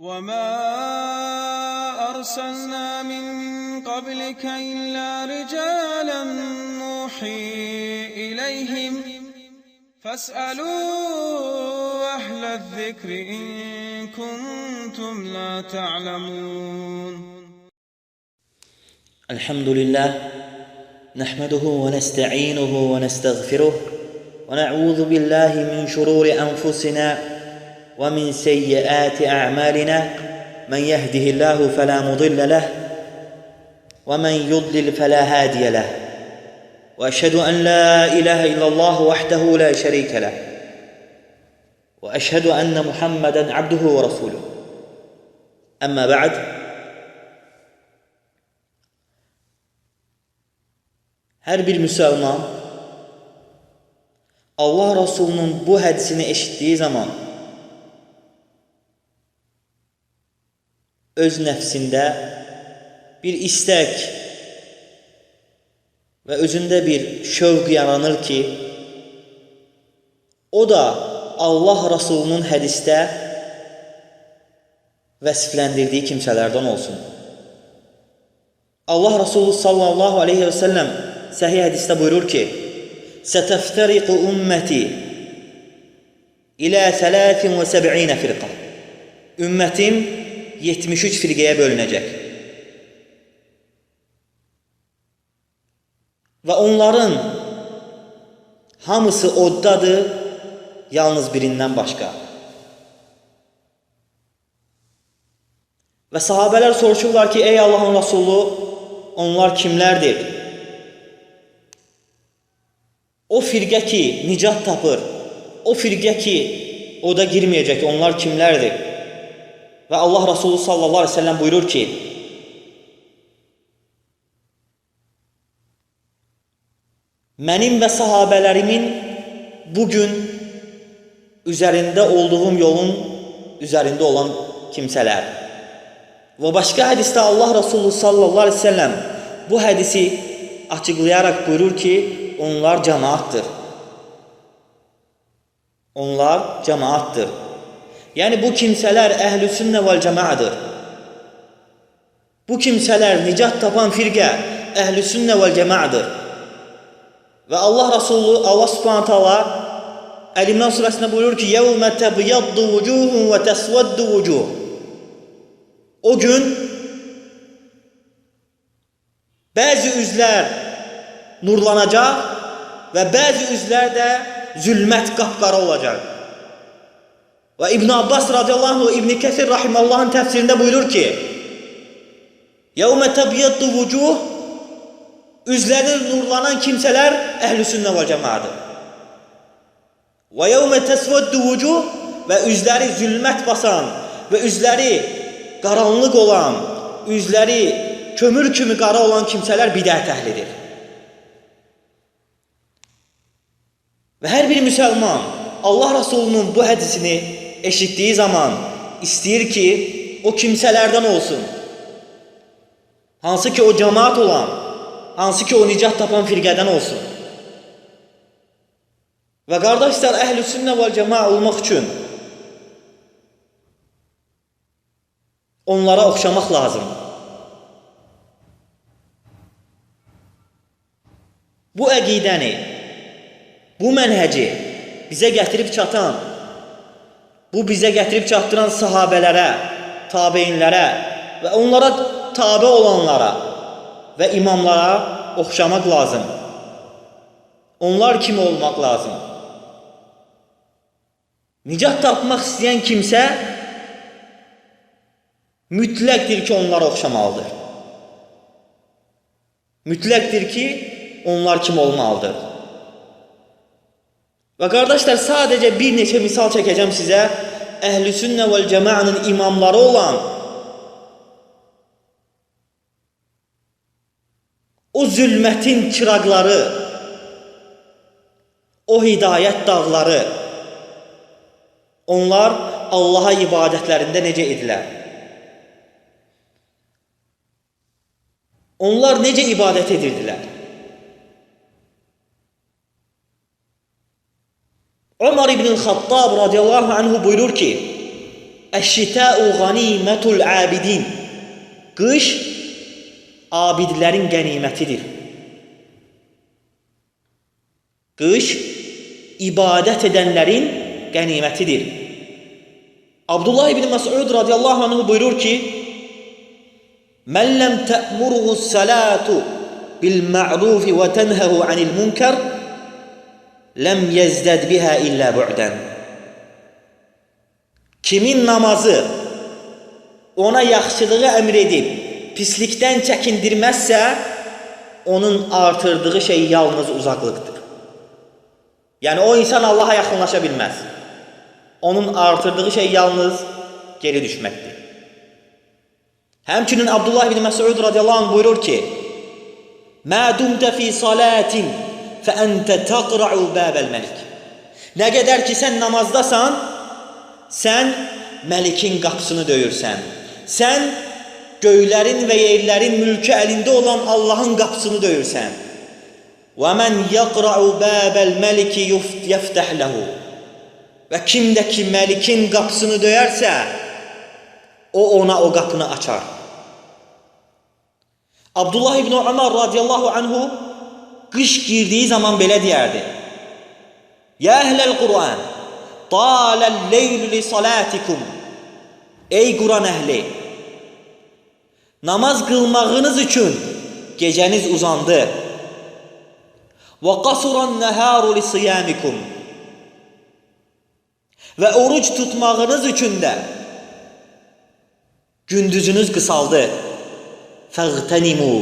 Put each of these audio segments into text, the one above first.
وَمَا أَرْسَلْنَا مِن قَبْلِكَ إِلَّا رِجَالًا نُّوحِي إِلَيْهِمْ فَاسْأَلُوا أَهْلَ الذِّكْرِ إِن كُنتُمْ لَا تَعْلَمُونَ. الحمد لله نحمده ونستعينه ونستغفره ونعوذ بالله من شرور أنفسنا ومن سيئات أعمالنا من يهده الله فلا مضل له ومن يضلل فلا هادي له وأشهد أن لا إله إلا الله وحده لا شريك له وأشهد أن محمدا عبده ورسوله أما بعد Hər bir müsəlman Allah Rasulunun bu hədisini eşitdiyi zaman öz nəfsində bir istək və özündə bir şövq yaranır ki, o da Allah Rasulunun hədisdə vəsifləndirdiyi kimsələrdən olsun. Allah Rasulü sallallahu aleyhi və səlləm səhih hədisdə buyurur ki, سَتَفْتَرِقُ ümmeti ilə 73 firqa. Ümmətim 73 firqəyə bölünəcək. Və onların hamısı oddadır, yalnız birindən başqa. Və sahabələr soruşurlar ki, ey Allahın Rasulü, onlar kimlərdir? O firqə ki, nicat tapır, o firqə ki, oda girməyəcək, onlar kimlərdir? Və Allah Rasulü sallallahu aleyhi ve sellem buyurur ki, mənim və sahabələrimin bugün üzərində olduğum yolun üzərində olan kimsələr. Və başqa hədisdə Allah Rasulü sallallahu aleyhi ve sellem bu hədisi açıqlayaraq buyurur ki, onlar cəmaatdır. Onlar cəmaatdır. Yəni bu kimsələr əhl-i sünnə vəl cəmaadır. Bu kimsələr nicat tapan firqə əhl-i sünnə vəl cəmaadır. Və Allah Rasulü, Allah subhanahu ta'ala Əl-İmran surəsində buyurur ki, يَوْمَ تَبْيَضُّ وُجُوهٌ وَتَسْوَدُّ وُجُوهٌ. O gün bəzi üzlər nurlanacaq və bəzi üzlər də zülmət qapqara olacaq. Və İbn Abbas radiyallahu anh, İbn Kəsir rahiməllahın təfsirində buyurur ki, يَوْمَ تَبْيَضُّ وُجُوهٌ, üzləri nurlanan kimsələr əhl-i sünnə və cəmaadır. Və يَوْمَ تَسْوَدُّ وُجُوهٌ, və üzləri zülmət basan və üzləri qaranlıq olan, üzləri kömür kimi qara olan kimsələr bidət əhlidir. Və hər bir müsəlman Allah Rasulunun bu hədisini eşitdiyi zaman istəyir ki, o kimsələrdən olsun. Hansı ki o cəmaat olan, hansı ki o nicat tapan firqədən olsun. Və qardaşlar, əhl-i sünnə vəl cəmaa olmaq üçün onlara oxşamaq lazım. Bu əqidəni, bu mənhəci bizə gətirib çatan, bu bizə gətirib çatdıran sahabələrə, tabeinlərə və onlara tabe olanlara və imamlara oxşamaq lazım. Onlar kimi olmaq lazım. Nicat tapmaq istəyən kimsə mütləqdir ki, onlara oxşamalıdır. Mütləqdir ki, onlar kimi olmalıdır. Və qardaşlar, sadəcə bir neçə misal çəkəcəm sizə. Əhl-i sünnə vəl cəmaanın imamları olan o zülmətin çıraqları, o hidayət dağları, onlar Allaha ibadətlərində necə edilər? Onlar necə ibadət edirdilər? Ömər ibn-i Xattab radiyallahu anhu buyurur ki, Əşşitəu ğanimətul abidin. Qış abidlərin qənimətidir. Qış ibadət edənlərin qənimətidir. Abdullah ibn Məs'ud radiyallahu anh buyurur ki, "Mən ləm tə'muruhu s-salatu bil-ma'ruf və tənhəhu anil-munkar, ləm yezdəd biha illə bu'dən." Kimin namazı ona yaxşılığı əmr edib, pislikdən çəkindirməzsə, onun artırdığı şey yalnız uzaqlıqdır. Yəni, o insan Allaha yaxınlaşa bilməz. Onun artırdığı şey yalnız geri düşməkdir. Həmçinin Abdullah ibn Məs'ud radiyallahu anh buyurur ki, "Mə dumtə fi salatin fə əntə təqra'u bəbəl məlik." Nə qədər ki, sən namazdasan, sən məlikin qapısını döyürsən. Sən göylərin və yerlərin mülkü əlində olan Allahın qapısını döyürsən. وَمَنْ يَقْرَعُ بَابَ الْمَلِكِ يَفْتَحْ لَهُ. Və kim də ki məlikin qapısını döyərsə, o ona o qapını açar. Abdullah ibn Ömər radiyallahu anhu qış girdiyi zaman belə deyərdi: "Ya əhləl Qur'an, taləl leyl li salatikum." Ey Quran əhli, namaz qılmağınız üçün gecəniz uzandı. Və qasuran nəharu li siyamikum. Və oruc tutmağınız üçün də gündüzünüz qısaldı. Fəğtənimu,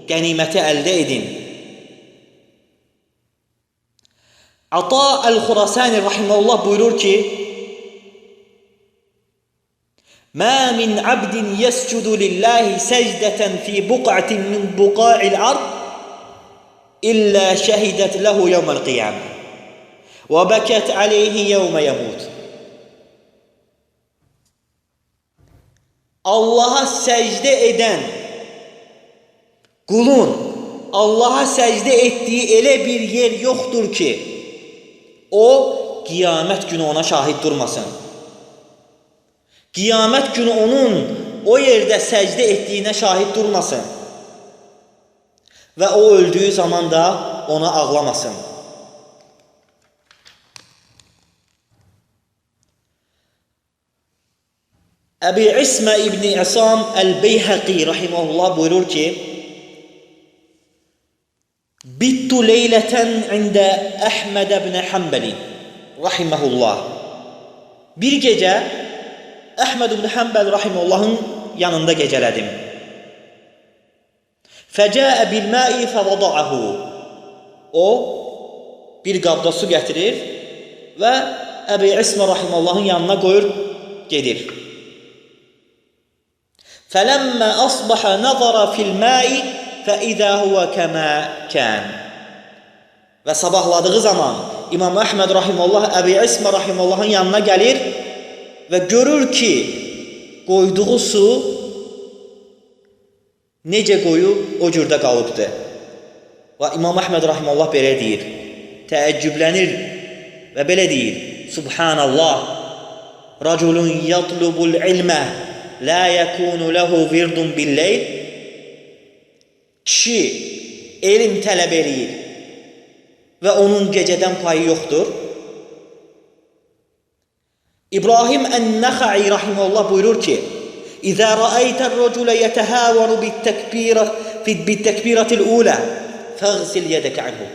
qəniməti əldə edin. Ata el-Xurasani rahimehullah buyurur ki, "Mə min abdin yescudu lillahi secdeten fi buq'atin min buqa'il ard İlla şəhidet ləhu yevməl qiyamə və bəkət aleyhi yevmə yəmut." Allaha səcdə edən qulun Allaha səcdə etdiyi elə bir yer yoxdur ki, o qiyamət günü ona şahid durmasın. Qiyamət günü onun o yerdə səcdə etdiyinə şahid durmasın. Və o öldüyü zaman da ona ağlamasın. Əbi İsmə İbni İsam Əl-Beyhəqi rahiməhullah buyurur ki, "Bittu leylətən ində Əhməd ibn Hanbəli rahiməhullah." Bir gecə Əhməd ibn Hanbəl rahiməhullahın yanında gecələdim. Fəcəə bil-mə'i fəvada'ahu. O bir qabda su gətirir və Əbi İsmə rahiməhullahın yanına qoyur, gedir. Fələmmə asbaha nazara fil-mə'i fəidə huvə kəmə kən. Və sabahladığı zaman İmam Əhməd rahiməhullah Əbi İsmə rahiməhullahın yanına gəlir və görür ki, qoyduğu su necə qoyub o cürdə qalıbdır. Və İmam Əhməd rahimehullah belə deyir, təəccüblənir və belə deyir: "Subhanallah, raculun yatlubul ilmə la yakunu lahu virdun bil-leyl." Kişi elm tələb eləyir və onun gecədən payı yoxdur. İbrahim Ən-Nəxəi rahimehullah buyurur ki, "İzə rəəytər rəculə yətəhəvənu bit-təkbirətil ulə fəğsil yədəkə anhu."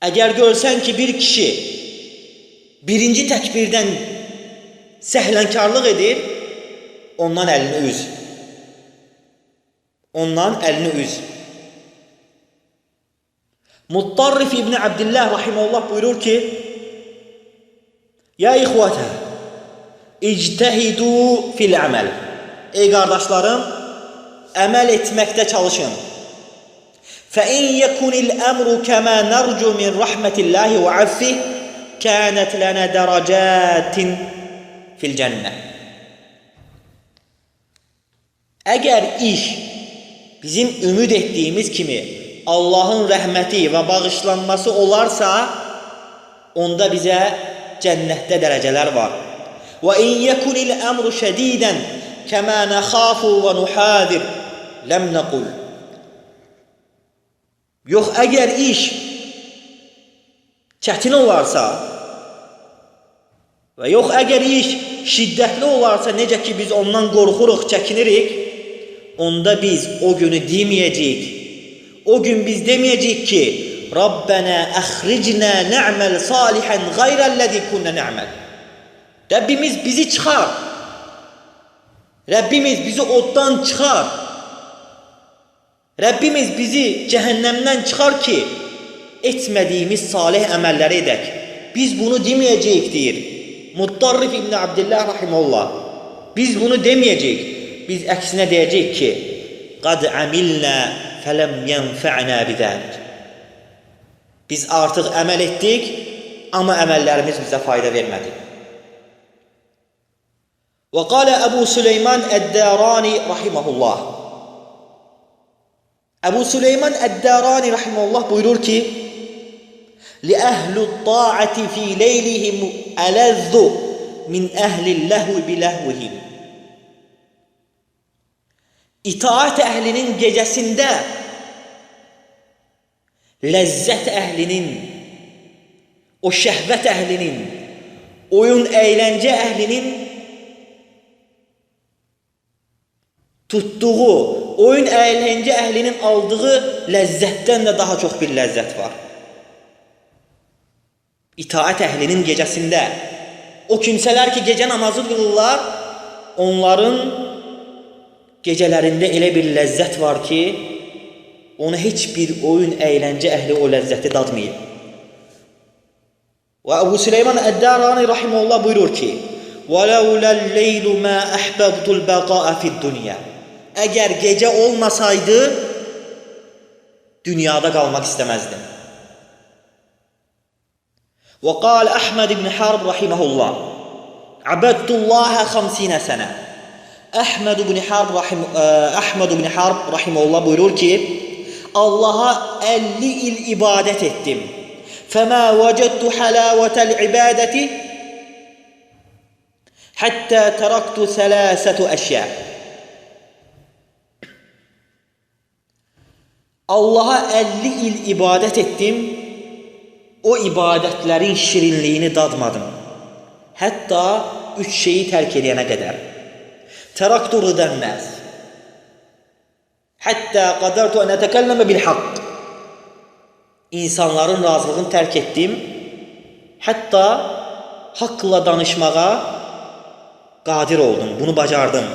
Əgər görsən ki, bir kişi birinci təkbirdən səhlənkarlıq edir, ondan əlini üz. Ondan əlini üz. Muttarrif İbn Abdillah rahimehullah buyurur ki, "Ya ixvətə, ictəhidu fil-əməl." Ey qardaşlarım, əməl etməkdə çalışın. فَإِنْ يَكُنِ الْأَمْرُ كَمَا نَرْجُ مِنْ رَحْمَةِ اللّٰهِ وَعَفِّهِ كَانَتْ لَنَا دَرَجَاتٍ فِي الْجَنَّةِ. Əgər iş bizim ümid etdiyimiz kimi Allahın rəhməti və bağışlanması olarsa, onda bizə cənnətdə dərəcələr var. Və in yekunil əmru şədidən kəmə nəxafu və nuhadir ləm nəqul. Yox, əgər iş çətin olarsa və yox, əgər iş şiddətli olarsa, necə ki biz ondan qorxuruq, çəkinirik, onda biz o günü deməyəcəyik. O gün biz deməyəcəyik ki, Rabbənə əxricnə nə'məl salihən qayrəlləzi kunnə nə'məl. Rəbbimiz bizi çıxar. Rəbbimiz bizi oddan çıxar. Rəbbimiz bizi cəhənnəmdən çıxar ki, etmədiyimiz salih əməlləri edək. Biz bunu deməyəcəyik, deyir Muttarrif İbn Abdillah rahimehullah. Biz bunu deməyəcəyik. Biz əksinə deyəcəyik ki, qad amilnə fələm yənfə'nə bidəlik. Biz artıq əməl etdik, amma əməllərimiz bizə fayda vermədi. Və qalə Əbu Süleyman Əd-Dərani rahimehullah. Əbu Süleyman Əd-Dərani rahimehullah buyurur ki, لأهل الطاعة في ليلهم ألذ من أهل اللهو بلهوهم. İtaat əhlinin gecəsində ləzzət əhlinin, o şəhvət əhlinin, oyun əyləncə əhlinin tutduğu, oyun əyləncə əhlinin aldığı ləzzətdən də daha çox bir ləzzət var. İtaat əhlinin gecəsində o kimsələr ki gecə namazı qılırlar, onların gecələrində elə bir ləzzət var ki, onu heç bir oyun əyləncə əhli o ləzzəti dadmayıb. Və Əbu Süleyman Əd-Dərani rahimehullah buyurur ki, وَلَوْلَا مَا أَحْبَبْتُ الْبَقَاءَ فِي الدُّنْيَا. Əgər gecə olmasaydı, dünyada qalmaq istəməzdim. وقال أحمد بن حرب رحمه الله عبدت الله 50 سنة. Ahmed ibn Harb rahimehullah buyurur ki, Allah'a 50 il ibadet ettim. فَمَا وَجَدْتُ حَلَاوَةَ الْعِبَادَةِ حَتَّى تَرَكْتُ 3 أشياء. Allah'a 50 il ibadet ettim. O ibadətlərin şirinliyini dadmadım. Hətta 3 şeyi tərk edənə qədər. Təraktu rıdan nəs. Hətta qadartu ən ətəkəlləmə bil haqq. İnsanların razılığını tərk etdim. Hətta haqqla danışmağa qadir oldum. Bunu bacardım.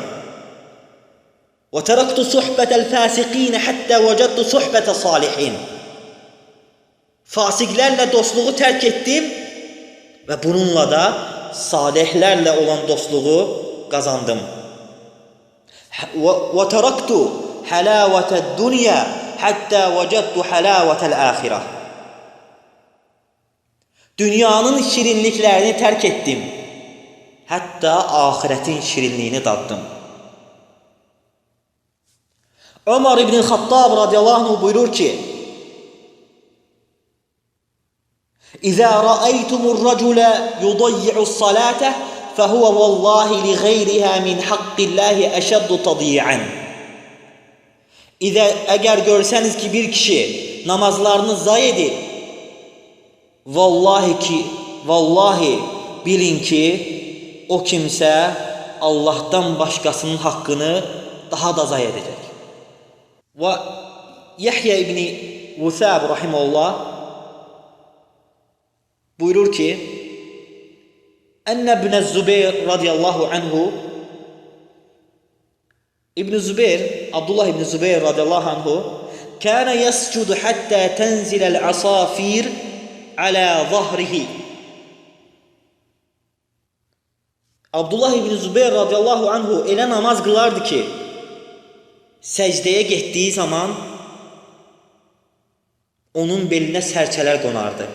Və təraktu suhbətəl fəsiqinə hətta vəcədtu suhbətə salihin. Fasiqlərlə dostluğu tərk etdim və bununla da salihlərlə olan dostluğu qazandım. Və təraktu halavətəd dünya hətta vəcədtu halavətəl axirə. Dünyanın şirinliklərini tərk etdim. Hətta axirətin şirinliyini daddım. Ömər ibn Xattab radiyallahu anh buyurur ki, İzə rəəytumur rəculə yudayyi'us salətə fəhuvə vallahi li qeyrihə min haqqilləhi əşəddu tadiyyən. Əgər görsəniz ki, bir kişi namazlarını zay edir, vallahi bilin ki, o kimsə Allahdan başqasının haqqını daha da zay edəcək. Və Yahya ibn Vusab rahimehullah buyurur ki, Enne ibn Zübeyir radiyallahu anhu, Abdullah ibn Zübeyir radiyallahu anhu, kana yascudu hatta tenzilel asafir ala zahrihi. Abdullah ibn Zübeyir radiyallahu anhu elə namaz qılardı ki, səcdəyə getdiyi zaman onun belinə sərçələr qonardı.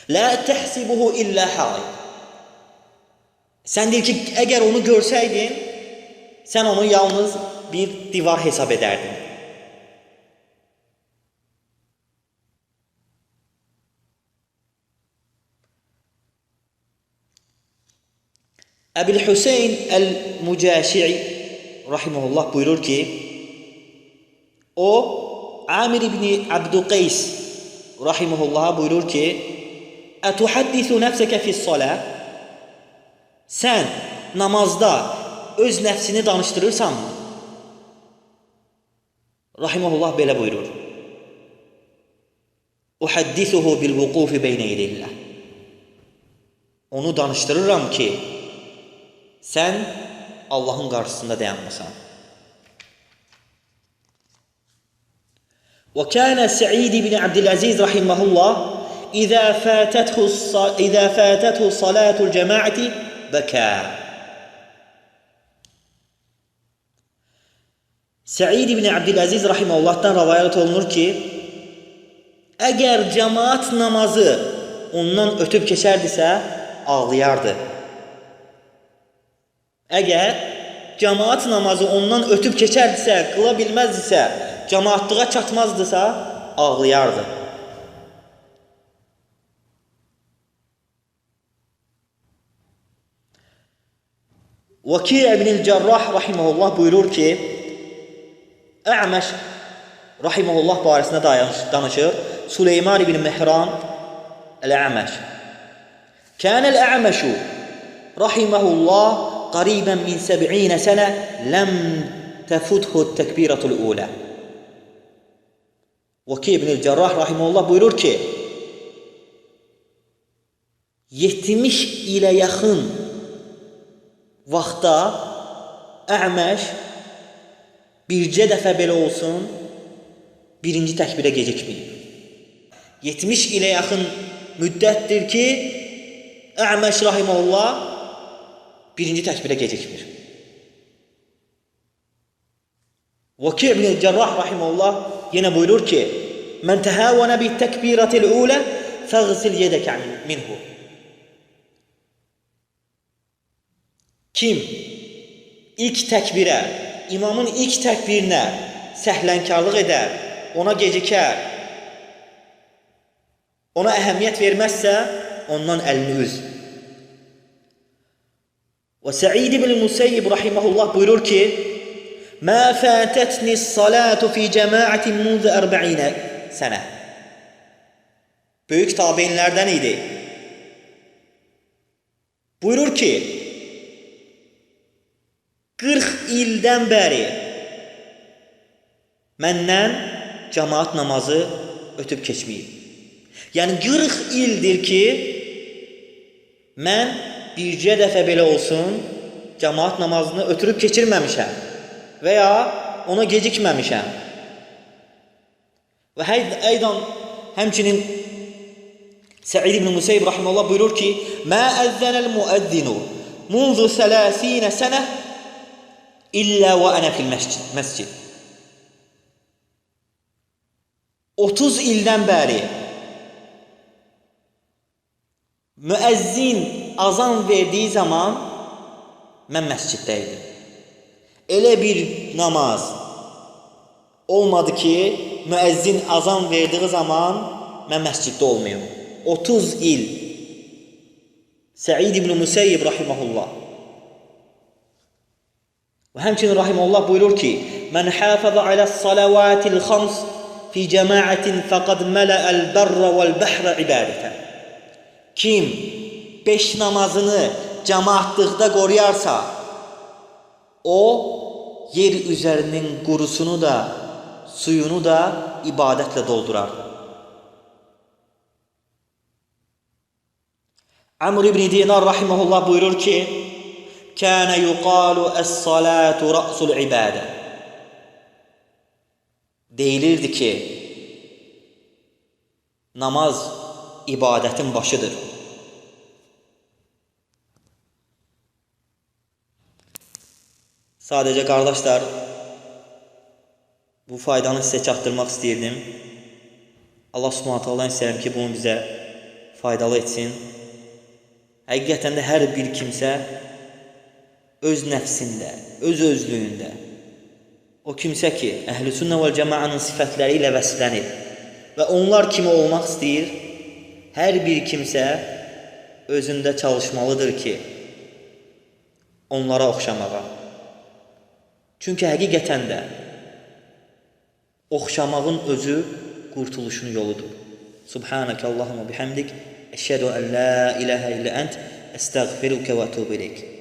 La tehsibuhu illa haid. Sən deyir ki, əgər onu görsəydin, sən onu yalnız bir divar hesab edərdin. Əbil Hüseyn Əl-Mücəşi'i rahimehullah buyurur ki, o Amir ibn Abduqeys rahimehullah'a buyurur ki, "Ətuhaddisu nəfsəkə fis-salah?" Sən namazda öz nəfsini danışdırırsanmı? Rahimehullah belə buyurur. "Uhaddisuhu bil-vuqufi beynə yedillah." Onu danışdırıram ki, sən Allahın qarşısında dayanmasan. وكان سعيد بن عبد العزيز رحمه الله إذا فاتته صلاة الجماعة بكى. Sa'id ibn Abdülaziz rahimehullah'tan rivayet olunur ki, əgər cemaat namazı ondan ötüb keçərdisə, ağlayardı. Əgər cemaat namazı ondan ötüb keçərdisə, qıla bilməzdisə, cemaatlığa çatmazdısa, ağlayardı. Vaki' ibn Cerrah rahimehullah buyurur ki, A'maş rahimehullah barəsində danışır. Süleyman ibn Mihran el-A'maş. Kana el-A'maş rahimehullah qariban min 70 sene lam tafuthu at-takbiratul ula. Vaki' ibn Cerrah rahimehullah buyurur ki, 70 ilə yaxın vaxtda A'maş bircə dəfə belə olsun, birinci təkbirə gecikməyib. 70 ilə yaxın müddətdir ki, A'maş rahimehullah birinci təkbirə gecikmir. Vaki' ibn Cerrah rahimehullah yenə buyurur ki, "Men tehawwana bi tekbiratil ula faghsil yedaka minhu." Kim ilk təkbirə, imamın ilk təkbirinə səhlənkarlıq edər, ona gecikər, ona əhəmiyyət verməzsə, ondan əlini üz. Və Sa'id ibn Musayyib rahimehullah buyurur ki, "Ma fatatni as-salatu fi jama'atin munzu 40 sənə." Böyük tabeinlərdən idi. Buyurur ki, 40 ildən bəri məndən cemaat namazı ötüb keçməyib. Yəni 40 ildir ki, mən bircə dəfə belə olsun, cemaat namazını ötürüb keçirməmişəm və ya ona gecikməmişəm. Və aydan həmçinin Sa'id ibn Musayyib rahimehullah buyurur ki, "Ma əzzənəl muəzzinu munzu 30 sənə İlla və ənə fil məscid." 30 ildən bəri müəzzin azan verdiyi zaman mən məsciddə idim. Elə bir namaz olmadı ki, müəzzin azan verdiyi zaman mən məsciddə olmayım. 30 il. Sa'id ibn Musayyib rahimehullah. Və həmçinin rahimehullah buyurur ki, "Men hafaza alas-salavatil khams fi jama'atin faqad mala'al barra wal bahra ibadatan." Kim 5 namazını cemaatlıqda qoruyarsa, o yer üzərinin qurusunu da, suyunu da ibadətlə doldurar. Amr ibn Dinar rahimehullah buyurur ki, "Kana yuqalu es-salatu ra'sul ibade." Deyilirdi ki, namaz ibadətin başıdır. Sadəcə qardaşlar, bu faydanı sizə çatdırmaq istəyirdim. Allah Subhanahu taala'dan istəyirəm ki, bunu bizə faydalı etsin. Həqiqətən də hər bir kimsə öz nəfsində, öz özlüyündə, o kimsə ki, Əhl-i Sünnə vəl Cəmaənin sifətləri ilə vəsflənir və onlar kimi olmaq istəyir, hər bir kimsə özündə çalışmalıdır ki, onlara oxşamağa. Çünki həqiqətən də oxşamağın özü qurtuluşun yoludur. Subhanaka Allahumma bihamdik, əşhədu an la ilaha illa ent, əstəğfiruka və etûbu ileyk.